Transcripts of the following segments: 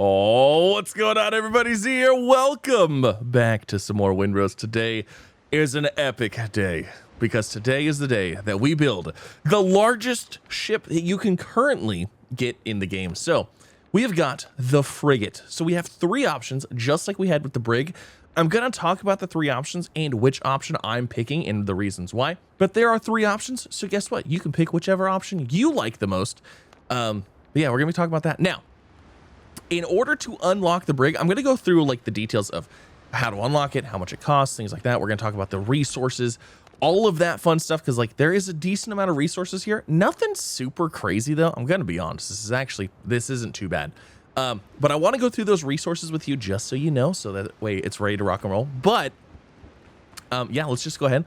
Oh, what's going on, everybody? Z here. Welcome back to some more Windrose. Today is an epic day because today is the day that we build the largest ship that you can currently get in the game. So we have got the Frigate. So we have three options, just like we had with the Brig. I'm going to talk about the three options and which option I'm picking and the reasons why. But there are three options, so guess what? You can pick whichever option you like the most. But yeah, we're going to be talking about that. Now, in order to unlock the Brig, I'm going to go through like the details of how to unlock it, how much it costs, things like that. We're going to talk about the resources, all of that fun stuff, because like there is a decent amount of resources here. Nothing super crazy though. I'm going to be honest. This isn't too bad. But I want to go through those resources with you just so you know, so that way it's ready to rock and roll. But yeah, let's just go ahead.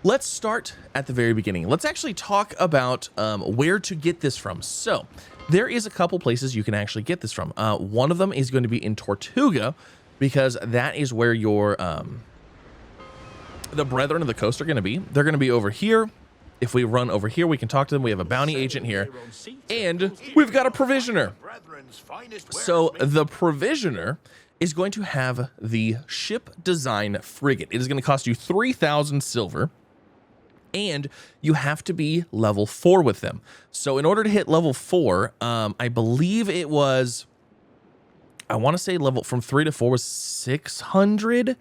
Let's start at the very beginning. Let's actually talk about where to get this from. So there is a couple places you can actually get this from. One of them is going to be in Tortuga, because that is where your the Brethren of the Coast are going to be. They're going to be over here. If we run over here, we can talk to them. We have a bounty agent here, and we've got a provisioner. So the provisioner is going to have the ship design frigate. It is going to cost you 3,000 silver, and you have to be level 4 with them. So in order to hit level 4, I believe it was, I want to say level from 3 to 4 was 600.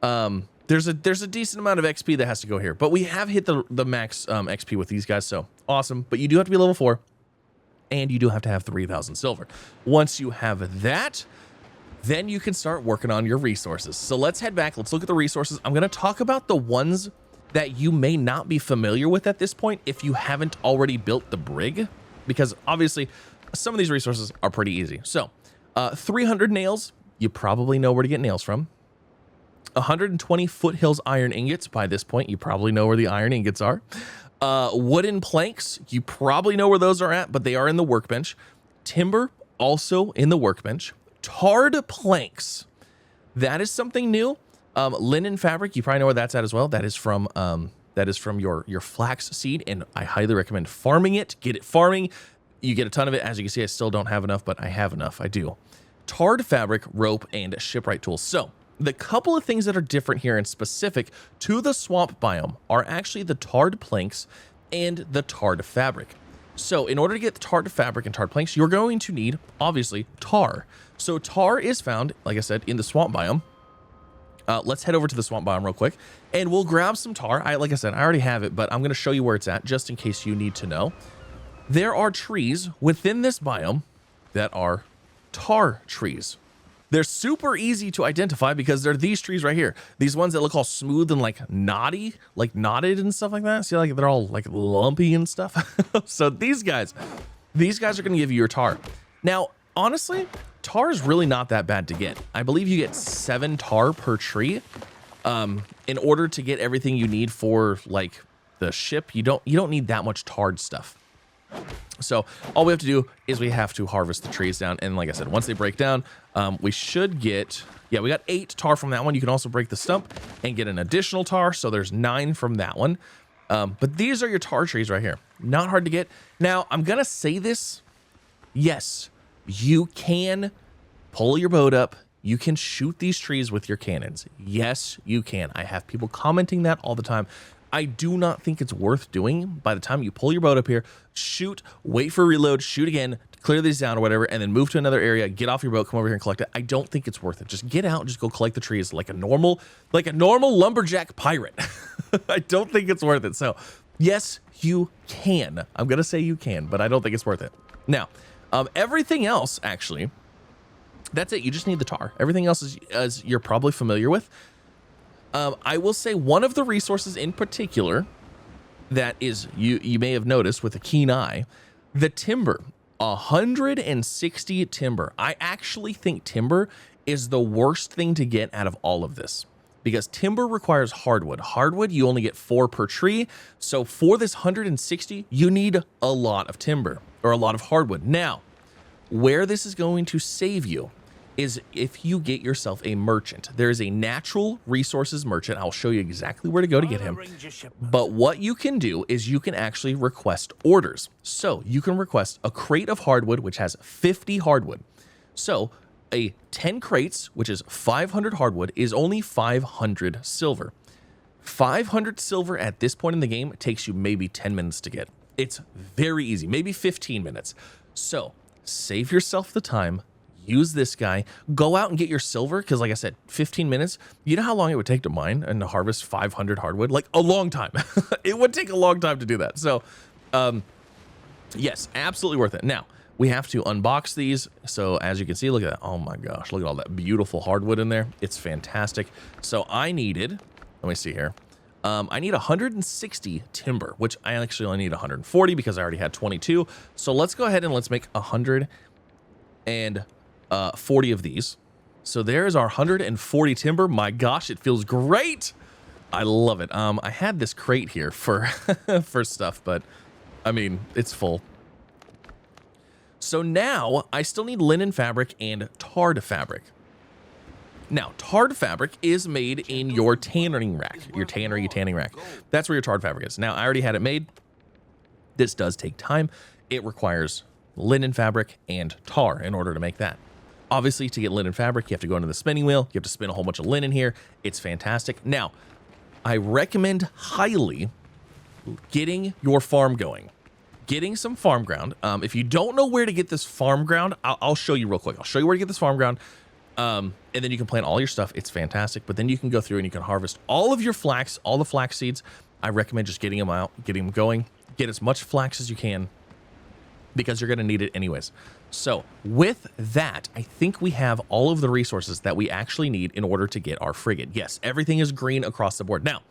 There's a decent amount of XP that has to go here, but we have hit the max XP with these guys, so awesome. But you do have to be level 4, and you do have to have 3,000 silver. Once you have that, then you can start working on your resources. So let's head back. Let's look at the resources. I'm going to talk about the ones that you may not be familiar with at this point if you haven't already built the Brig, because obviously some of these resources are pretty easy. So 300 nails, you probably know where to get nails from. 120 foothills iron ingots. By this point, you probably know where the iron ingots are. Wooden planks, you probably know where those are at, but they are in the workbench. Timber, also in the workbench. Tarred planks, that is something new. Linen fabric, you probably know where that's at as well. That is from your flax seed, and I highly recommend farming it. Get it farming. You get a ton of it. As you can see, I still don't have enough, but I have enough. I do. Tarred fabric, rope, and shipwright tools. So the couple of things that are different here and specific to the swamp biome are actually the tarred planks and the tarred fabric. So in order to get the tarred fabric and tarred planks, you're going to need, obviously, tar. So tar is found, like I said, in the swamp biome. Let's head over to the swamp biome real quick, and we'll grab some tar. Like I said, I already have it, but I'm going to show you where it's at, just in case you need to know. There are trees within this biome that are tar trees. They're super easy to identify because they're these trees right here. These ones that look all smooth and like knotty, like knotted and stuff like that. See, like they're all like lumpy and stuff. So these guys are going to give you your tar. Now, honestly, tar is really not that bad to get. I believe you get 7 tar per tree. In order to get everything you need for like the ship, you don't need that much tarred stuff. So all we have to do is we have to harvest the trees down. And like I said, once they break down, we should get, yeah, we got 8 tar from that one. You can also break the stump and get an additional tar. So there's 9 from that one. But these are your tar trees right here. Not hard to get. Now, I'm going to say this. Yes, you can pull your boat up. You can shoot these trees with your cannons. Yes, you can. I have people commenting that all the time. I do not think it's worth doing. By the time you pull your boat up here, shoot, wait for a reload, shoot again, clear these down or whatever, and then move to another area, get off your boat, come over here and collect it. I don't think it's worth it. Just get out and just go collect the trees like a normal lumberjack pirate. I don't think it's worth it. So yes, you can. I'm going to say you can, but I don't think it's worth it. Now, everything else, actually, that's it. You just need the tar. Everything else is, as you're probably familiar with. I will say one of the resources in particular that is, you may have noticed with a keen eye, the timber, 160 timber. I actually think timber is the worst thing to get out of all of this, because timber requires hardwood. Hardwood, you only get 4 per tree. So for this 160, you need a lot of timber or a lot of hardwood. Now, where this is going to save you is if you get yourself a merchant. There is a natural resources merchant. I'll show you exactly where to go to get him. But what you can do is you can actually request orders. So you can request a crate of hardwood, which has 50 hardwood. So a 10 crates, which is 500 hardwood, is only 500 silver. 500 silver at this point in the game takes you maybe 10 minutes to get. It's very easy, maybe 15 minutes. So save yourself the time, use this guy, go out and get your silver, because like I said, 15 minutes, you know how long it would take to mine and to harvest 500 hardwood? Like a long time. It would take a long time to do that. So yes, absolutely worth it. Now, we have to unbox these. So as you can see, look at that. Oh my gosh, look at all that beautiful hardwood in there. It's fantastic. So I needed, let me see here. I need 160 timber, which I actually only need 140 because I already had 22. So let's go ahead and let's make 140 of these. So there's our 140 timber. My gosh, it feels great. I love it. I had this crate here for for stuff, but I mean, it's full. So now I still need linen fabric and tarred fabric. Now, tarred fabric is made in your tanning rack, your tanning rack. That's where your tarred fabric is. Now, I already had it made. This does take time. It requires linen fabric and tar in order to make that. Obviously, to get linen fabric, you have to go into the spinning wheel. You have to spin a whole bunch of linen here. It's fantastic. Now, I recommend highly getting your farm going. Getting some farm ground. If you don't know where to get this farm ground, I'll show you real quick. I'll show you where to get this farm ground. And then you can plant all your stuff. It's fantastic. But then you can go through and you can harvest all of your flax, all the flax seeds. I recommend just getting them out, getting them going. Get as much flax as you can because you're going to need it anyways. So with that, I think we have all of the resources that we actually need in order to get our frigate. Yes, everything is green across the board. Now,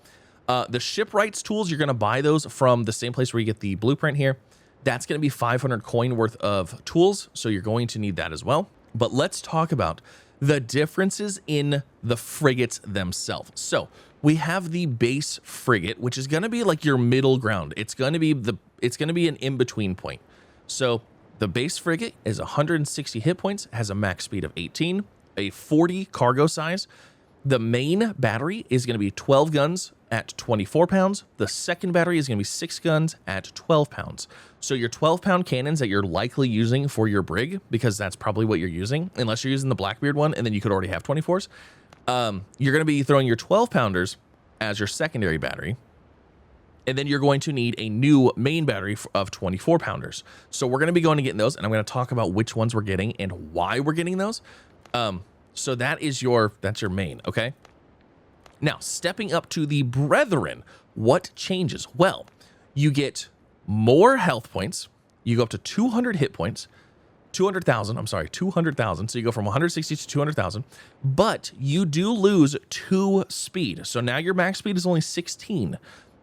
the shipwrights tools, you're going to buy those from the same place where you get the blueprint here. That's going to be 500 coin worth of tools, so you're going to need that as well. But let's talk about the differences in the frigates themselves. So we have the base frigate, which is going to be like your middle ground. It's going to be an in-between point. So the base frigate is 160 hit points, has a max speed of 18, a 40 cargo size. The main battery is going to be 12 guns at 24 pounds. The second battery is going to be 6 guns at 12 pounds. So your 12-pound cannons that you're likely using for your brig, because that's probably what you're using, unless you're using the Blackbeard one, and then you could already have 24s. You're going to be throwing your 12-pounders as your secondary battery, and then you're going to need a new main battery of 24-pounders. So we're going to be going to getting those, and I'm going to talk about which ones we're getting and why we're getting those. So that's your main, okay? Now, stepping up to the Brethren, what changes? Well, you get more health points. You go up to 200 hit points, 200,000. I'm sorry, 200,000. So you go from 160 to 200,000, but you do lose 2 speed. So now your max speed is only 16,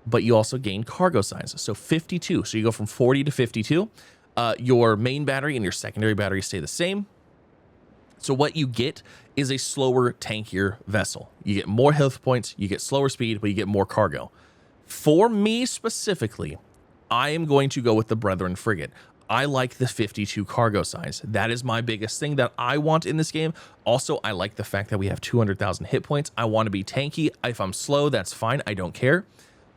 but you also gain cargo size. So 52. So you go from 40 to 52. Your main battery and your secondary battery stay the same. So what you get is a slower, tankier vessel. You get more health points, you get slower speed, but you get more cargo. For me specifically, I am going to go with the Brethren frigate. I like the 52 cargo size. That is my biggest thing that I want in this game. Also, I like the fact that we have 200,000 hit points. I want to be tanky. If I'm slow, that's fine. I don't care.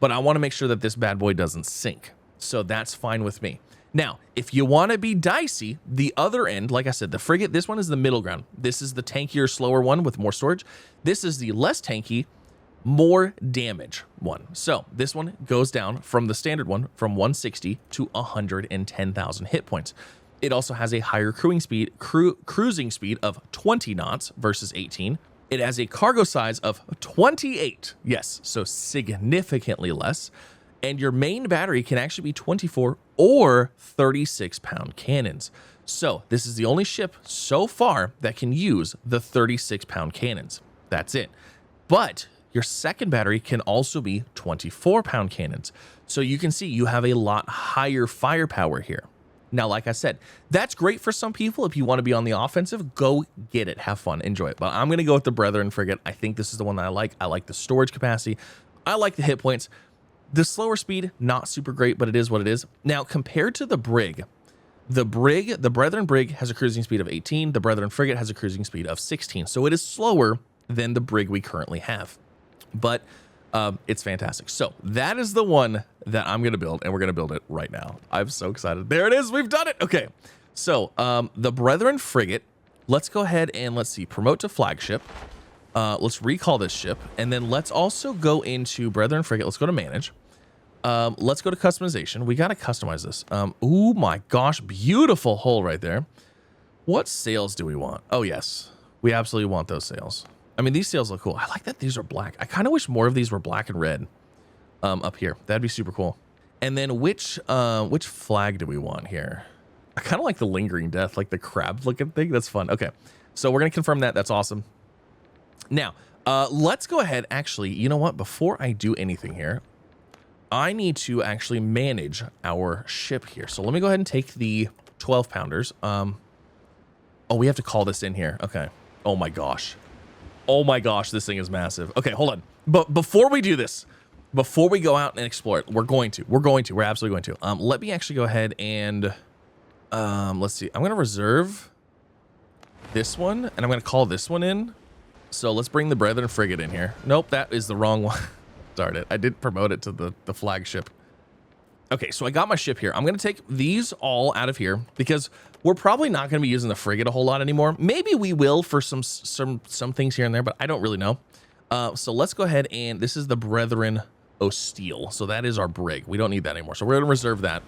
But I want to make sure that this bad boy doesn't sink. So that's fine with me. Now, if you want to be dicey, the other end, like I said, the frigate, this one is the middle ground. This is the tankier, slower one with more storage. This is the less tanky, more damage one. So this one goes down from the standard one from 160 to 110,000 hit points. It also has a higher cruising speed of 20 knots versus 18. It has a cargo size of 28. Yes, so significantly less. And your main battery can actually be 24 or 36-pound cannons. So this is the only ship so far that can use the 36-pound cannons. That's it. But your second battery can also be 24-pound cannons. So you can see you have a lot higher firepower here. Now, like I said, that's great for some people. If you want to be on the offensive, go get it. Have fun. Enjoy it. But I'm going to go with the Brethren frigate. I think this is the one that I like. I like the storage capacity. I like the hit points. The slower speed, not super great, but it is what it is. Now, compared to the Brethren brig has a cruising speed of 18. The Brethren frigate has a cruising speed of 16. So it is slower than the brig we currently have. But it's fantastic. So that is the one that I'm going to build, and we're going to build it right now. I'm so excited. There it is. We've done it. Okay. So the Brethren frigate let's go ahead and let's see, promote to flagship. Let's recall this ship, and then let's also go into Brethren Frigate. Let's go to manage. Let's go to customization. We got to customize this. Oh my gosh, beautiful hull right there. What sails do we want? Oh yes, we absolutely want those sails. I mean, these sails look cool. I like that these are black. I kind of wish more of these were black and red up here. That'd be super cool. And then which flag do we want here? I kind of like the lingering death, like the crab looking thing. That's fun. Okay, so we're gonna confirm that. That's awesome. Now, let's go ahead. Actually, you know what? Before I do anything here, I need to actually manage our ship here. So let me go ahead and take the 12 pounders. Oh, we have to call this in here. Okay. Oh my gosh. Oh my gosh, this thing is massive. Okay, hold on. But before we do this, before we go out and explore it, we're absolutely going to. Let me actually go ahead and, let's see. I'm going to reserve this one, and I'm going to call this one in. So let's bring the Brethren Frigate in here. Nope, that is the wrong one. Darn it. I did promote it to the flagship. Okay, so I got my ship here. I'm going to take these all out of here because we're probably not going to be using the frigate a whole lot anymore. Maybe we will for some things here and there, but I don't really know. So let's go ahead and this is the Brethren O'Steel. So that is our brig. We don't need that anymore. So we're going to reserve that,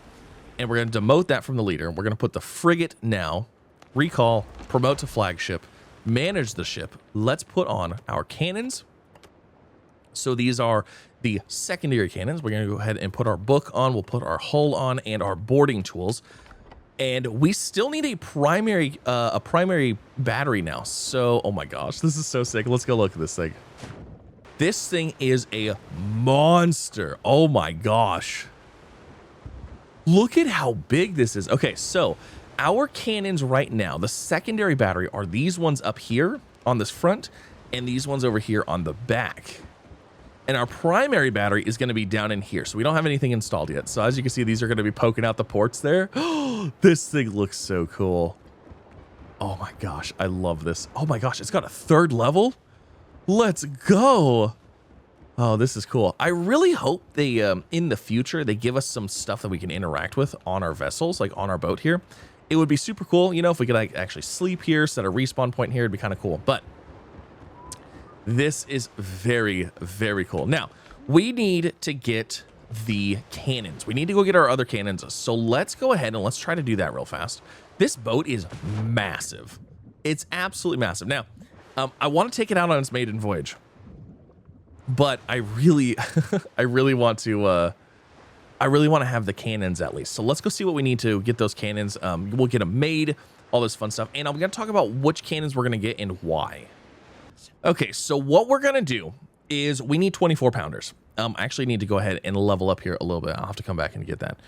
and we're going to demote that from the leader. We're going to put the frigate now, recall, promote to flagship, manage the ship. Let's put on our cannons. So these are the secondary cannons. We're going to go ahead and put our book on. We'll put our hull on and our boarding tools. And we still need a primary battery now. So, oh my gosh, this is so sick. Let's go look at this thing. This thing is a monster. Oh my gosh. Look at how big this is. Okay, so our cannons right now, the secondary battery are these ones up here on this front and these ones over here on the back. And our primary battery is going to be down in here. So we don't have anything installed yet. So as you can see, these are going to be poking out the ports there. This thing looks so cool. Oh my gosh, I love this. Oh my gosh, it's got a 3rd level. Let's go. Oh, this is cool. I really hope they, in the future, they give us some stuff that we can interact with on our vessels, like on our boat here. It would be super cool, you know, if we could like actually sleep here, set a respawn point here, it'd be kind of cool. But this is very, very cool. Now, we need to get the cannons. We need to go get our other cannons. So let's go ahead and let's try to do that real fast. This boat is massive. It's absolutely massive. Now, I want to take it out on its maiden voyage, but I really, I really want to have the cannons at least. So let's go see what we need to get those cannons. We'll get them made, all this fun stuff. And I'm going to talk about which cannons we're going to get and why. Okay, so what we're going to do is we need 24 pounders. I actually need to go ahead and level up here a little bit. I'll have to come back and get that.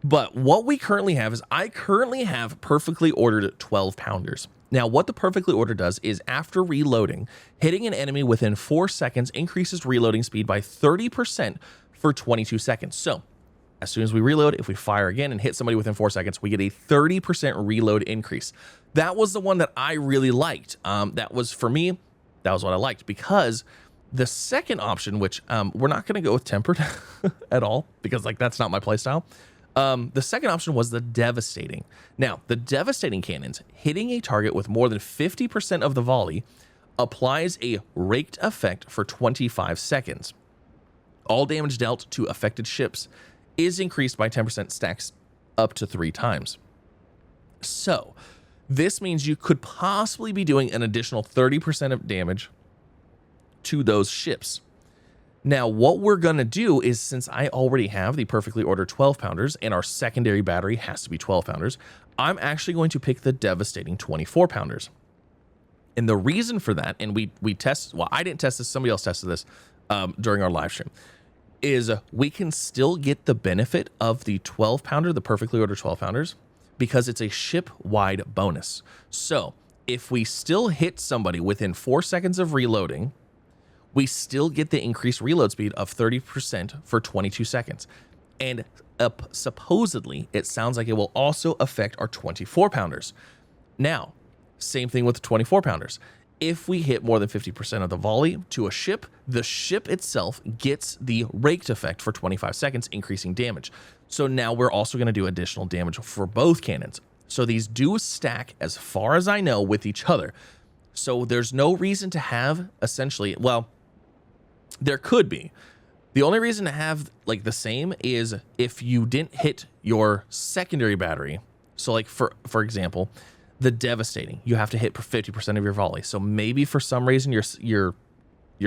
But what we currently have is I currently have perfectly ordered 12 pounders. Now, what the perfectly ordered does is after reloading, hitting an enemy within 4 seconds increases reloading speed by 30% for 22 seconds. So as soon as we reload, if we fire again and hit somebody within 4 seconds, we get a 30% reload increase. That was the one that I really liked. That was, for me, that was what I liked, because the second option, which we're not going to go with tempered at all, because like that's not my playstyle. The second option was the devastating. Now, the devastating cannons, hitting a target with more than 50% of the volley, applies a raked effect for 25 seconds. All damage dealt to affected ships is increased by 10%, stacks up to 3 times. So this means you could possibly be doing an additional 30% of damage to those ships. Now, what we're going to do is, since I already have the perfectly ordered 12 pounders and our secondary battery has to be 12 pounders, I'm actually going to pick the devastating 24 pounders. And the reason for that, and we test, well, I didn't test this, somebody else tested this during our live stream, is we can still get the benefit of the 12 pounder, the perfectly ordered 12 pounders, because it's a ship-wide bonus. So if we still hit somebody within 4 seconds of reloading, we still get the increased reload speed of 30% for 22 seconds. And supposedly, it sounds like it will also affect our 24 pounders. Now, same thing with the 24 pounders. If we hit more than 50% of the volley to a ship, the ship itself gets the raked effect for 25 seconds, increasing damage. So now we're also going to do additional damage for both cannons. So these do stack as far as I know with each other. So there's no reason to have essentially, well, there could be. The only reason to have like the same is if you didn't hit your secondary battery. So like for example, the devastating, you have to hit 50% of your volley. So maybe for some reason your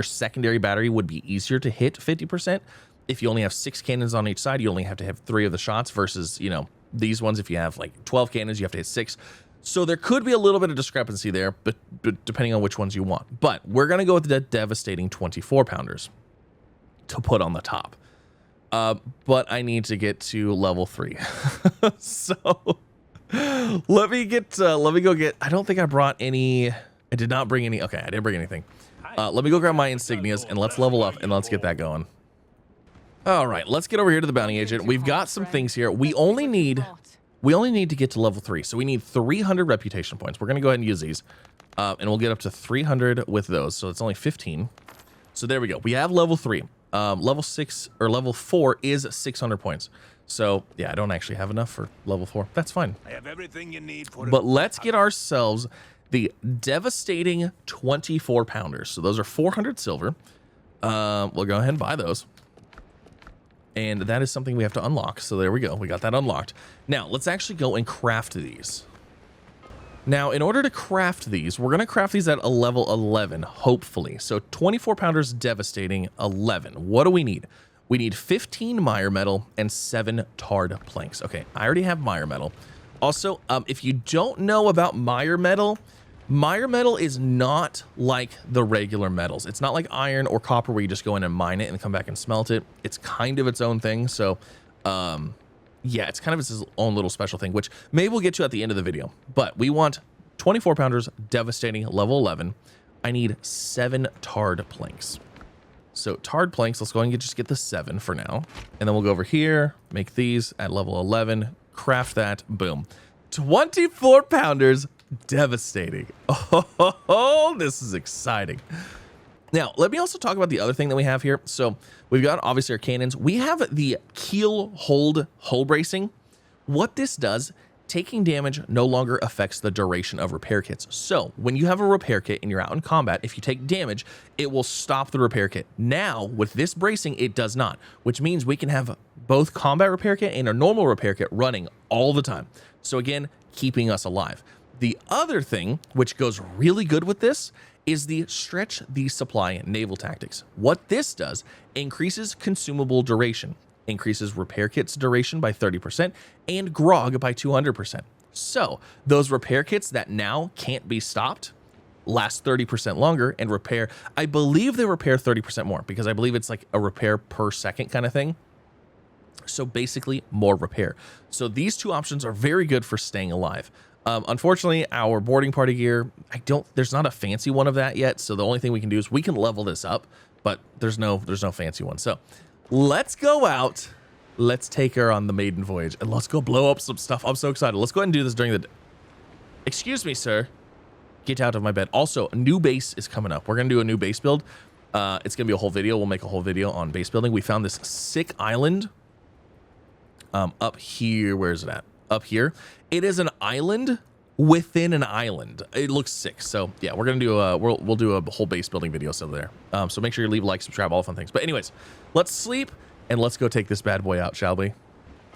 secondary battery would be easier to hit 50%. If you only have 6 cannons on each side, you only have to have 3 of the shots versus, you know, these ones, if you have like 12 cannons, you have to hit 6. So there could be a little bit of discrepancy there, but depending on which ones you want. But we're going to go with the devastating 24 pounders to put on the top. But I need to get to level 3. So let me go get, I don't think I brought any, I did not bring any. Okay, I didn't bring anything. Let me go grab my insignias and let's level up and let's get that going. All right, let's get over here to the bounty agent. We've got some things here. We only need to get to level 3. So we need 300 reputation points. We're going to go ahead and use these. And we'll get up to 300 with those. So it's only 15. So there we go. We have level 3. Level 6 or level 4 is 600 points. So yeah, I don't actually have enough for level 4. That's fine. I have everything you need for but let's get ourselves the devastating 24 pounders. So those are 400 silver. We'll go ahead and buy those. And that is something we have to unlock. So there we go. We got that unlocked. Now let's actually go and craft these. Now, in order to craft these, we're going to craft these at a level 11, hopefully. So 24 pounders devastating 11. What do we need? We need 15 mire metal and 7 tarred planks. Okay, I already have mire metal. Also, if you don't know about mire metal is not like the regular metals. It's not like iron or copper where you just go in and mine it and come back and smelt it. It's kind of its own thing. So, yeah, it's kind of its own little special thing, which maybe we'll get to at the end of the video. But we want 24 pounders, devastating, level 11. I need 7 tarred planks. So tarred planks, let's go ahead and just get the 7 for now. And then we'll go over here, make these at level 11, craft that, boom. 24 pounders, devastating. Oh, this is exciting. Now, let me also talk about the other thing that we have here. So we've got obviously our cannons. We have the keel hold hull bracing. What this does, taking damage no longer affects the duration of repair kits. So when you have a repair kit and you're out in combat, if you take damage, it will stop the repair kit. Now, with this bracing, it does not, which means we can have both combat repair kit and a normal repair kit running all the time. So again, keeping us alive. The other thing, which goes really good with this, is the stretch the supply naval tactics. What this does, increases consumable duration, increases repair kits duration by 30%, and grog by 200%. So those repair kits that now can't be stopped last 30% longer and repair, I believe they repair 30% more because I believe it's like a repair per second kind of thing. So basically more repair. So these two options are very good for staying alive. Unfortunately, our boarding party gear, there's not a fancy one of that yet. So the only thing we can do is we can level this up, but there's no fancy one. So let's go out. Let's take her on the Maiden voyage and let's go blow up some stuff. I'm so excited. Let's go ahead and do this during the, excuse me, sir. Get out of my bed. Also, a new base is coming up. We're going to do a new base build. It's going to be a whole video. We'll make a whole video on base building. We found this sick island up here. Where is it at? Up here. It is an island within an island. It looks sick. So yeah, we're gonna do we'll do a whole base building video so there. So make sure you leave a like, subscribe, all the fun things. But anyways, let's sleep and let's go take this bad boy out, shall we?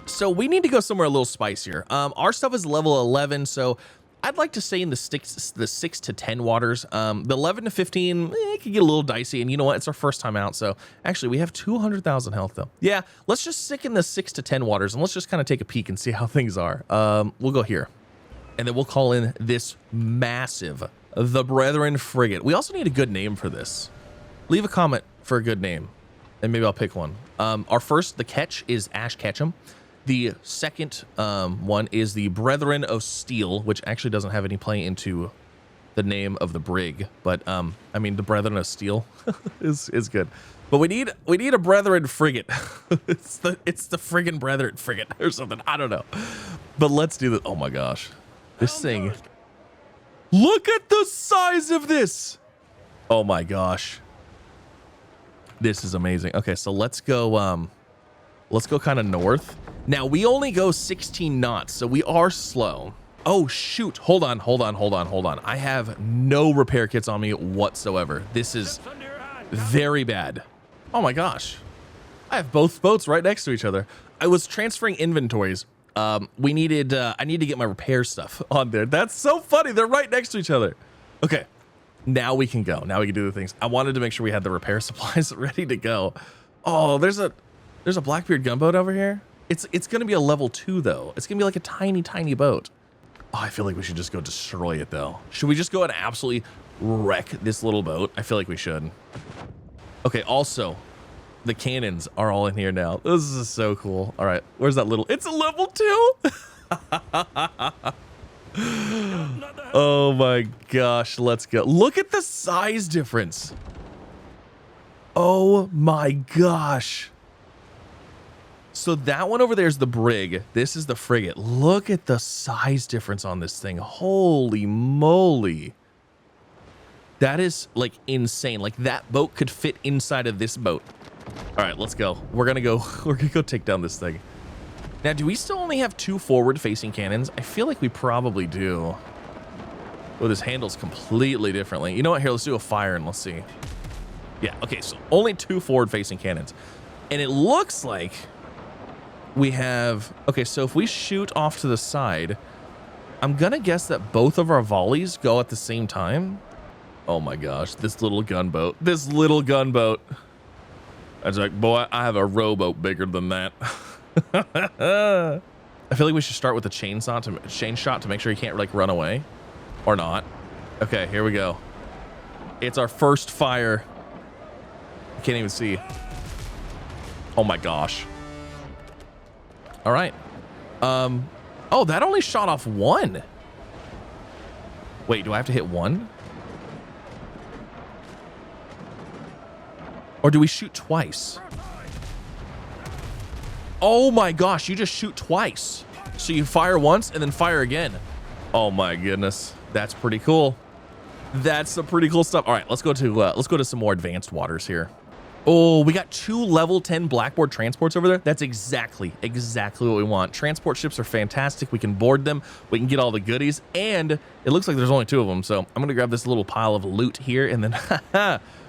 So we need to go somewhere a little spicier. Our stuff is level 11, so I'd like to stay in the 6 to 10 waters. The 11 to 15, it could get a little dicey, and you know what? It's our first time out, so actually we have 200,000 health though. Yeah, let's just stick in the 6 to 10 waters, and let's just kind of take a peek and see how things are. We'll go here, and then we'll call in this massive, the Brethren Frigate. We also need a good name for this. Leave a comment for a good name, and maybe I'll pick one. Our first, the catch, is Ash Ketchum. The second one is the Brethren of Steel, which actually doesn't have any play into the name of the brig, but I mean the Brethren of Steel is good. But we need a Brethren frigate. it's the friggin' Brethren frigate or something. I don't know. But let's do this. Oh my gosh, this thing! Look at the size of this. Oh my gosh, this is amazing. Okay, so let's go. Let's go kind of north. Now, we only go 16 knots, so we are slow. Oh, shoot. Hold on. I have no repair kits on me whatsoever. This is very bad. Oh my gosh. I have both boats right next to each other. I was transferring inventories. I need to get my repair stuff on there. That's so funny. They're right next to each other. Okay. Now we can go. Now we can do the things. I wanted to make sure we had the repair supplies ready to go. Oh, there's a Blackbeard gunboat over here. It's going to be a level 2 though. It's going to be like a tiny boat. Oh, I feel like we should just go destroy it though. Should we just go and absolutely wreck this little boat? I feel like we should. Okay, also, the cannons are all in here now. This is so cool. All right, where's that little? It's a level 2. Oh my gosh, let's go. Look at the size difference. Oh my gosh. So that one over there is the brig. This is the frigate. Look at the size difference on this thing. Holy moly. That is like insane. Like that boat could fit inside of this boat. All right, let's go. We're gonna go take down this thing. Now, do we still only have 2 forward-facing cannons? I feel like we probably do. Oh, this handles completely differently. You know what? Here, let's do a fire and let's see. Yeah, okay, so only 2 forward-facing cannons. And it looks like we have... Okay, so if we shoot off to the side, I'm gonna guess that both of our volleys go at the same time. Oh my gosh, this little gunboat. This little gunboat. I was like, boy, I have a rowboat bigger than that. I feel like we should start with a chain shot to make sure he can't like run away or not. Okay, here we go. It's our first fire. I can't even see. Oh my gosh. All right. Oh, that only shot off 1. Wait, do I have to hit 1? Or do we shoot twice? Oh my gosh, you just shoot twice. So you fire once and then fire again. Oh my goodness. That's pretty cool. That's some pretty cool stuff. All right, let's go to some more advanced waters here. Oh, we got 2 level 10 blackboard transports over there. That's exactly what we want. Transport ships are fantastic. We can board them. We can get all the goodies. And it looks like there's only 2 of them. So I'm going to grab this little pile of loot here. And then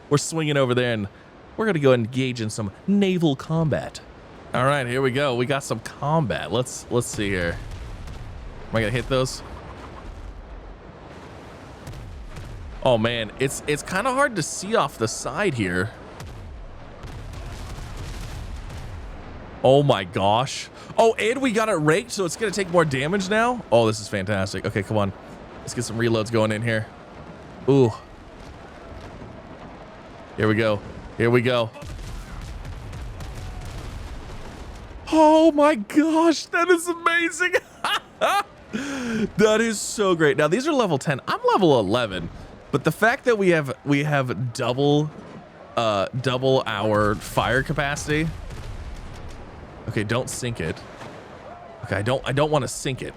we're swinging over there. And we're going to go engage in some naval combat. All right, here we go. We got some combat. Let's see here. Am I going to hit those? Oh, man. It's kind of hard to see off the side here. Oh my gosh. Oh, and we got it raked, so it's gonna take more damage now. Oh, this is fantastic. Okay, come on. Let's get some reloads going in here. Ooh. Here we go. Here we go. Oh my gosh, that is amazing. That is so great. Now, these are level 10. I'm level 11, but the fact that we have double our fire capacity. Okay, don't sink it. Okay, I don't want to sink it.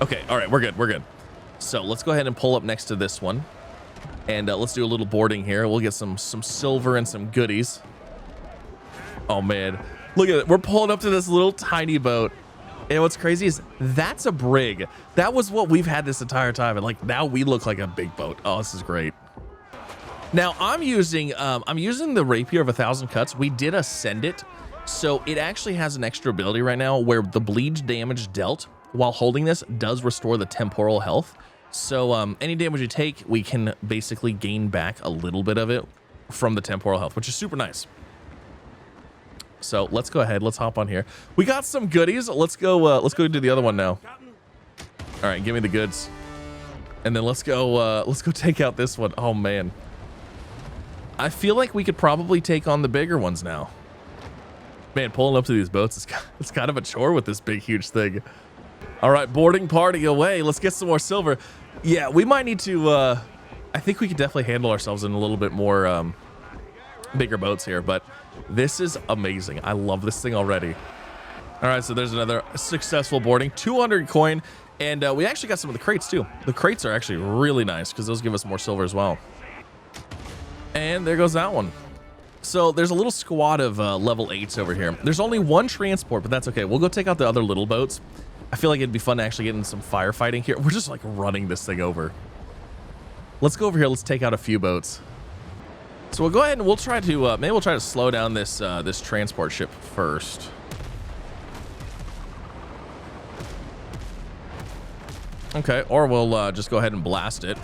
Okay, all right, we're good. So let's go ahead and pull up next to this one. And let's do a little boarding here. We'll get some silver and some goodies. Oh man, look at it. We're pulling up to this little tiny boat. And what's crazy is that's a brig. That was what we've had this entire time. And like now we look like a big boat. Oh, this is great. Now I'm using the Rapier of 1,000 Cuts. We did ascend it, so it actually has an extra ability right now where the bleed damage dealt while holding this does restore the temporal health. So any damage you take, we can basically gain back a little bit of it from the temporal health, which is super nice. So let's go ahead. Let's hop on here. We got some goodies. Let's go do the other one now. All right, give me the goods, and then let's go take out this one. Oh man. I feel like we could probably take on the bigger ones now. Man, pulling up to these boats, it's kind of a chore with this big, huge thing. All right, boarding party away. Let's get some more silver. Yeah, we might need to, I think we could definitely handle ourselves in a little bit more bigger boats here, but this is amazing. I love this thing already. All right, so there's another successful boarding. 200 coin, and we actually got some of the crates too. The crates are actually really nice because those give us more silver as well. And there goes that one. So there's a little squad of level 8s over here. There's only one transport, but that's okay. We'll go take out the other little boats. I feel like it'd be fun to actually get in some firefighting here. We're just like running this thing over. Let's go over here. Let's take out a few boats. So we'll go ahead and we'll try to maybe we'll try to slow down this this transport ship first. Okay, or we'll just go ahead and blast it.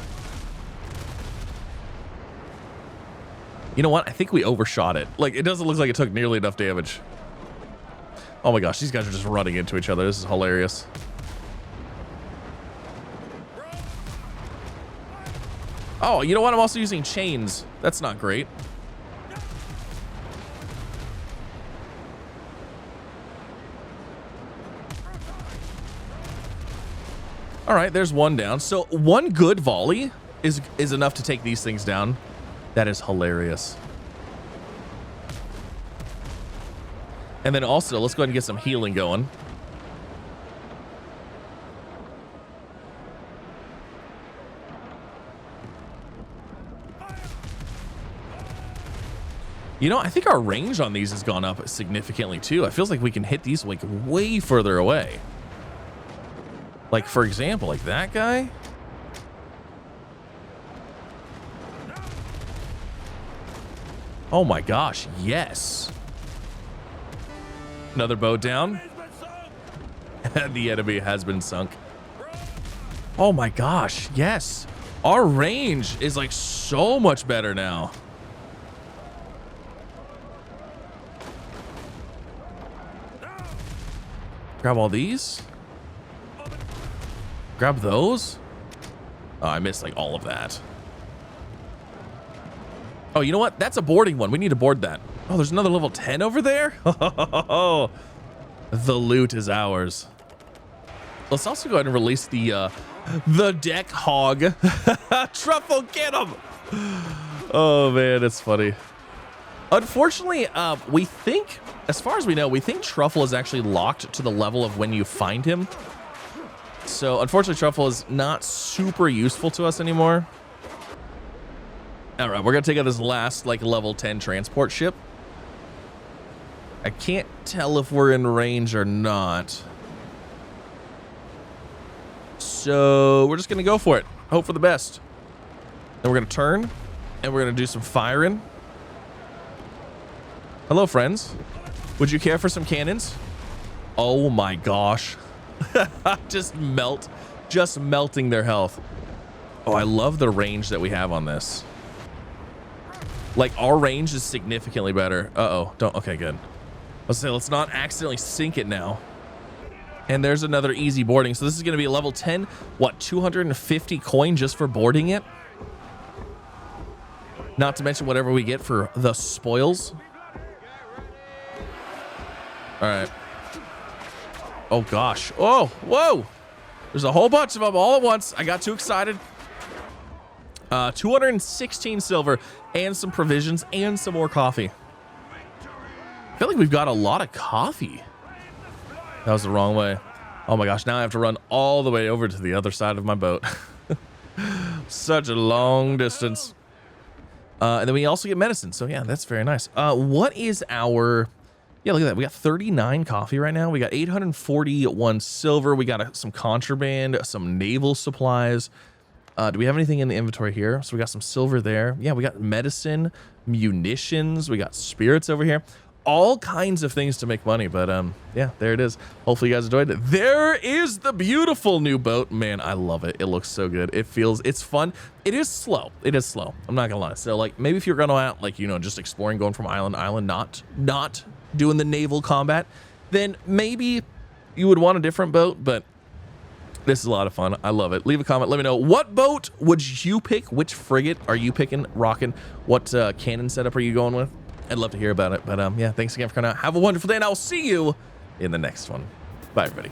You know what? I think we overshot it. Like, it doesn't look like it took nearly enough damage. Oh my gosh, these guys are just running into each other. This is hilarious. Oh, you know what? I'm also using chains. That's not great. All right, there's one down. So one good volley is enough to take these things down. That is hilarious. And then also, let's go ahead and get some healing going. You know, I think our range on these has gone up significantly too. It feels like we can hit these like way further away. Like, for example, like that guy. Oh my gosh, yes. Another boat down. The enemy has been sunk. Oh my gosh, yes. Our range is like so much better now. Grab all these. Grab those. Oh, I missed like all of that. Oh, you know what? That's a boarding one. We need to board that. Oh, there's another level 10 over there. The loot is ours. Let's also go ahead and release the deck hog. Truffle, get him. Oh man, it's funny. Unfortunately, we think, as far as we know, we think Truffle is actually locked to the level of when you find him. So unfortunately, Truffle is not super useful to us anymore. All right, we're gonna take out this last like level 10 transport ship. I can't tell if we're in range or not. So we're just gonna go for it. Hope for the best. Then we're gonna turn and we're gonna do some firing. Hello, friends. Would you care for some cannons? Oh my gosh. Just melting their health. Oh, I love the range that we have on this. Like, our range is significantly better. Uh-oh, don't, okay, good. Let's say, let's not accidentally sink it now. And there's another easy boarding. So this is gonna be a level 10, what, 250 coin just for boarding it? Not to mention whatever we get for the spoils. All right. Oh gosh. Oh, whoa. There's a whole bunch of them all at once. I got too excited. 216 silver and some provisions and some more coffee. I feel like we've got a lot of coffee. That was the wrong way. Oh my gosh, now I have to run all the way over to the other side of my boat. Such a long distance. And then we also get medicine. So yeah, that's very nice. What is our... Yeah, look at that. We got 39 coffee right now. We got 841 silver. We got some contraband, some naval supplies. Do we have anything in the inventory here? So we got some silver there. Yeah, we got medicine, munitions. We got spirits over here. All kinds of things to make money. But yeah, there it is. Hopefully you guys enjoyed it. There is the beautiful new boat. Man, I love it. It looks so good. It's fun. It is slow. It is slow. I'm not gonna lie. So like maybe if you're going out, like, you know, just exploring, going from island to island, not doing the naval combat, then maybe you would want a different boat, but this is a lot of fun. I love it. Leave a comment. Let me know, what boat would you pick? Which frigate are you picking, rocking? What cannon setup are you going with? I'd love to hear about it. But yeah, thanks again for coming out. Have a wonderful day, and I'll see you in the next one. Bye, everybody.